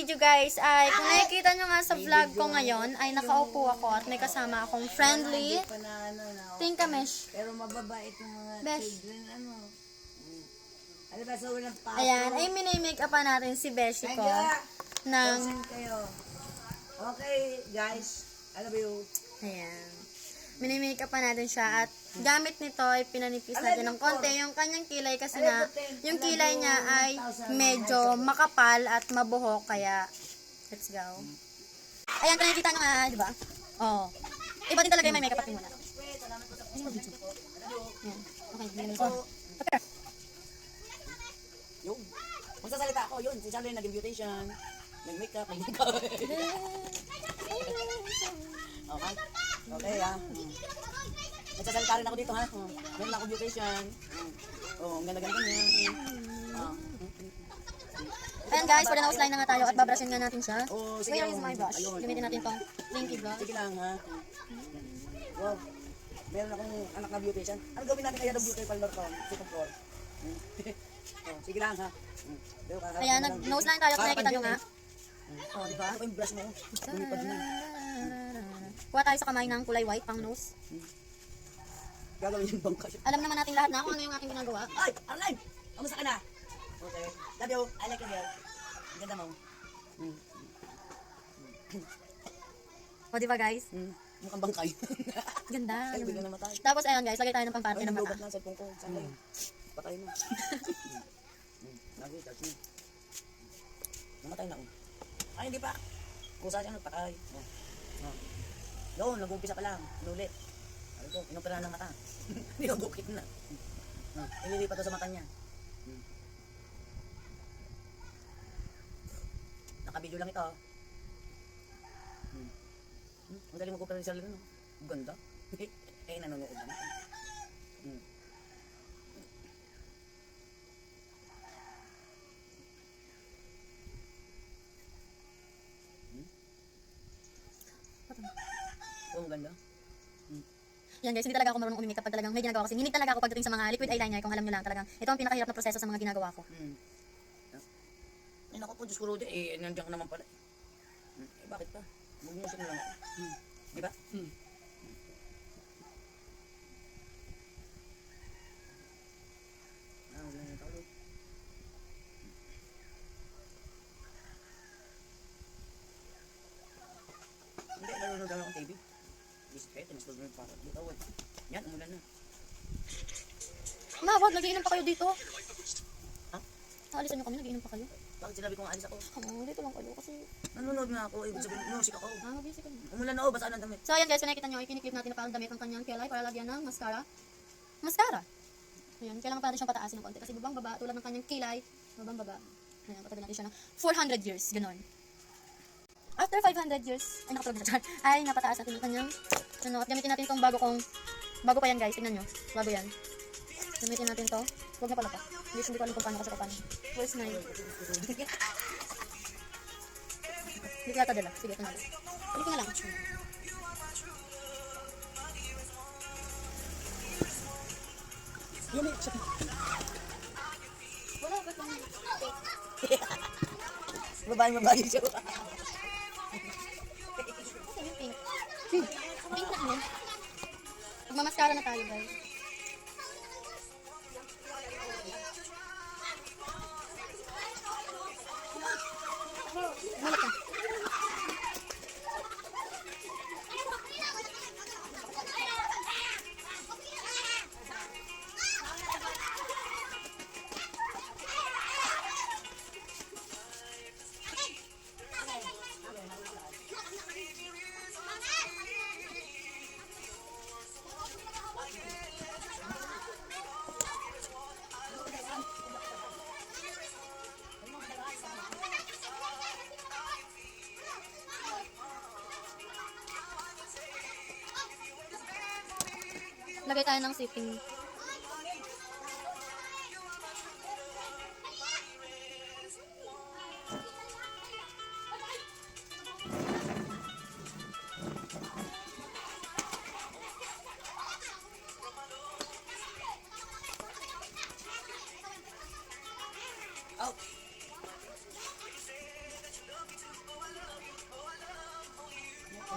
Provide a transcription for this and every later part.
video guys ay kung nakikita nyo nga sa vlog ko ngayon ay nakaupo ako at may kasama akong friendly Tinkamesh. Pero mababait yung mga Besh. children, ano. Ano ba sa unang paso? Ayan, ay minimake upan natin si Beshi ko ng... Kayo. Okay, guys. Ano ba yung... Ayan. Minimake upan natin siya at gamit nito ay pinanipis natin ng konti yung kanyang kilay kasi nga yung kilay niya ay medyo makapal at mabuhok kaya let's go. Ayan, kung nakikita nyo nga, di ba? Oo. Iba din talaga yung may makeup natin muna. Ayan. Okay, binigyan ko. Yung, magsasalita ako, yun, si Charlie naging beautician, nag-makeup, nag-makeup. Okay? Okay, ha? Nagsasalita rin ako dito, ha? Meron ako beautician. Oh, ang ganda-ganda niya. Ayan guys, for the nose line na nga tayo at babrushin nga natin siya. Oh, So sige. here is my brush. Ayun. Gamitin natin tong Linky brush. Sige lang, ha? Wow. Meron akong anak na beautician. Ano gawin natin kaya ng beauty parlor ko? Second floor. Oh, sige lang, ha? Ayan, nag-nose line tayo at nakikita nyo nga. Oh, di ba? Ano yung brush mo? Lumipad na. Kuha tayo sa kamay ng kulay white pang nose. Gagawin yung bangka. Alam naman natin lahat na kung ano yung aking ginagawa. Ay! Arline! Kamusta ka na? Okay. Love you. I like you, girl. Ang ganda mo. O diba guys? Mukhang bangkay. Ganda. Ay, bigla na matay. Tapos ayun guys, lagay tayo ng pamparte Ay, ng nalubat mata. na sa cellphone ko. Saan kayo? Patay na. Lagi, touch me. Namatay na. Ay, hindi pa. Kusa siya nagpatay. Doon, nag-umpisa pa lang. Inulit. Sabi ko, inopera ng mata. Nilagukit na. Ililipat to sa mata niya. Nakabidyo lang ito. Ang galing mag-opera ni Charlie no? Ganda. Eh, nanonood na. Oh, ang ganda. Yan guys, hindi talaga ako marunong umimik kapag talagang may ginagawa kasi. Nginig talaga ako pagdating sa mga liquid eyeliner kung alam nyo lang talagang. Ito ang pinakahirap na proseso sa mga ginagawa ko. Ay, naku po, Diyos ko, Rudy. Eh, nandiyan ka naman pala. Eh, bakit pa? Mag-music na lang ako. Di ba? Wala na tao. Hindi, nanonood lang akong TV. Bisikret, mas doon para. Dito, wait. Yan, umulan na. Ma, wag, nagiinom pa kayo dito. Ha? Naalisan nyo kami, nagiinom pa kayo. Bakit sinabi ko nga alis ako? Dito lang kayo kasi Nanonood nga ako. Ibig sabihin, music ako. busy ka na. Umulan na ako, basa ng damit. So ayan guys, kung nakikita nyo, ikiniklip natin na parang damit ang kanyang kilay para lagyan ng mascara. Mascara! Ayan, kailangan pa natin siyang pataasin ng konti kasi babang baba, tulad ng kanyang kilay, babang baba. Ayan, patagal natin siya ng 400 years, ganon. After 500 years, ay nakatulog na siya, ay napataas natin yung kanyang, ano, at gamitin natin itong bago pa yan guys, tingnan nyo, bago yan. Gamitin natin to, huwag na pala pa, hindi ko alam kung paano kasi paano. Where's na yun? Hindi ko yata dala, sige, ito na. Hindi ko na lang. Yan eh, siya. Wala, ba't lang? Babae siya. Pink. Pink na yun. Magmamaskara na tayo guys. Balik ka. Lagay tayo ng sitting. Oh.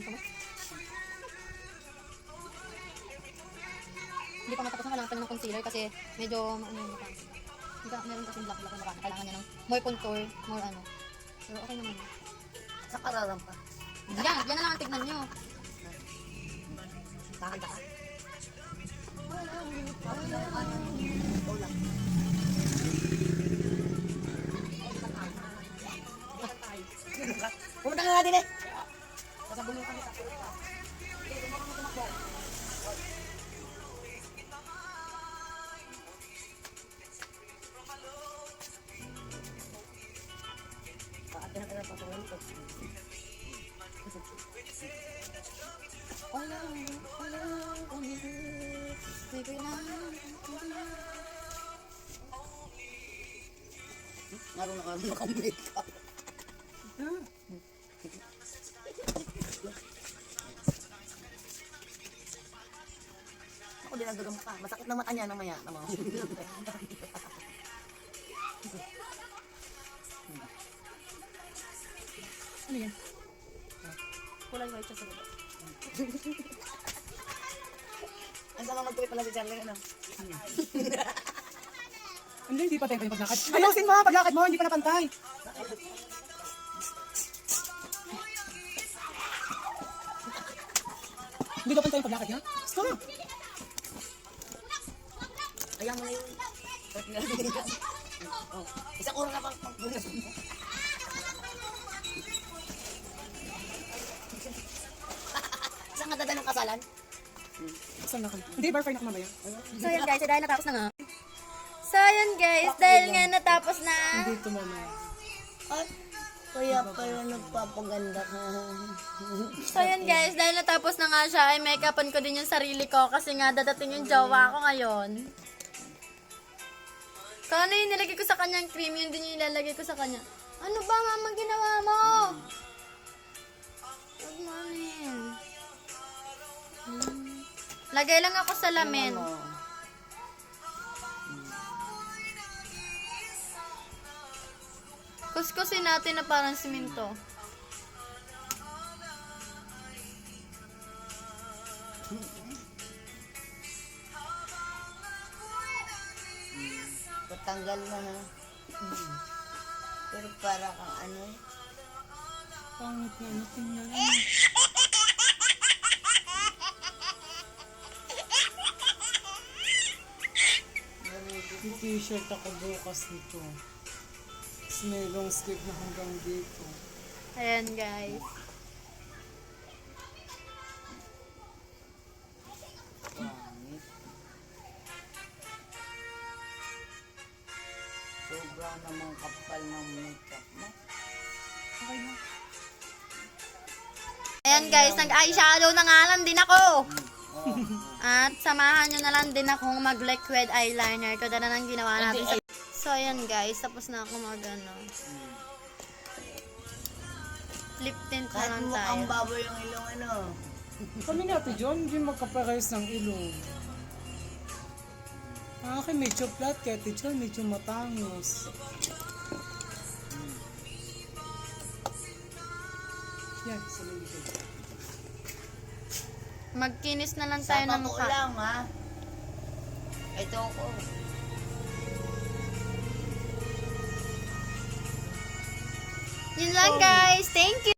Ang kamay. Hindi pa matapos na kailangan pa niya ng concealer kasi medyo ano yung mukha. Meron kasi black yung mukha. Kailangan niya ng more contour, more ano. Pero okay naman. Sa kararam pa. Yan na lang ang tignan nyo. Kakanta ka. Pumunta ka nga din eh. Kasabong mo kami sa paat na kaya patuloy ko. Naroon na ka naka-makeup. Ako din nagdagam pa. Masakit na mata niya namaya. Ano yan? Kulay white siya sa baba. Ang sama magtuwid pala si Charlie. Ano? Hindi pa tayo yung paglakad. Ayusin mo, paglakad mo, hindi pa napantay. Hindi ba pantay yung paglakad niya? Stop! Ayaw mo na yun. Oh, isang oras na pang pagbunas mo. Saan nga dadaan ng kasalan? Saan na ka? Hindi, bar fire na ka mamaya. So yun guys, dahil natapos na nga. So yun guys, dahil nga natapos na. Dito mamaya. At kaya pala nagpapaganda ka. So yun guys, dahil natapos na nga siya, ay make-upan ko din yung sarili ko kasi nga dadating yung jowa ko ngayon. Kung ano yung nilagay ko sa kanyang cream, yun din yung ilalagay ko sa kanya. Ano ba mama ginawa mo? Good morning. Lagay lang ako sa lamin. Kuskusin natin na parang siminto. Patanggal na ha. Pero para kang ano. Pangit na natin yan. May t-shirt ako bukas nito. Tapos may long sleeve na hanggang dito. Ayan guys. Pangit. Sobra namang kapal ng makeup mo. Ayan guys, nag-eyeshadow na nga lang din ako. At samahan nyo na lang din akong mag-liquid eyeliner. Ito na lang ginawa natin sa... So ayan guys, tapos na ako mag-ano. Lip tint na Kahit lang mukhang tayo. baboy yung ilong ano. Kami natin John, hindi magkaparehas ng ilong. Akin medyo flat, kaya John medyo matangos. Yan, sa likod. Magkinis na lang Sa tayo ng totoo mukha. lang ha. Ito ko. Yun lang guys, thank you!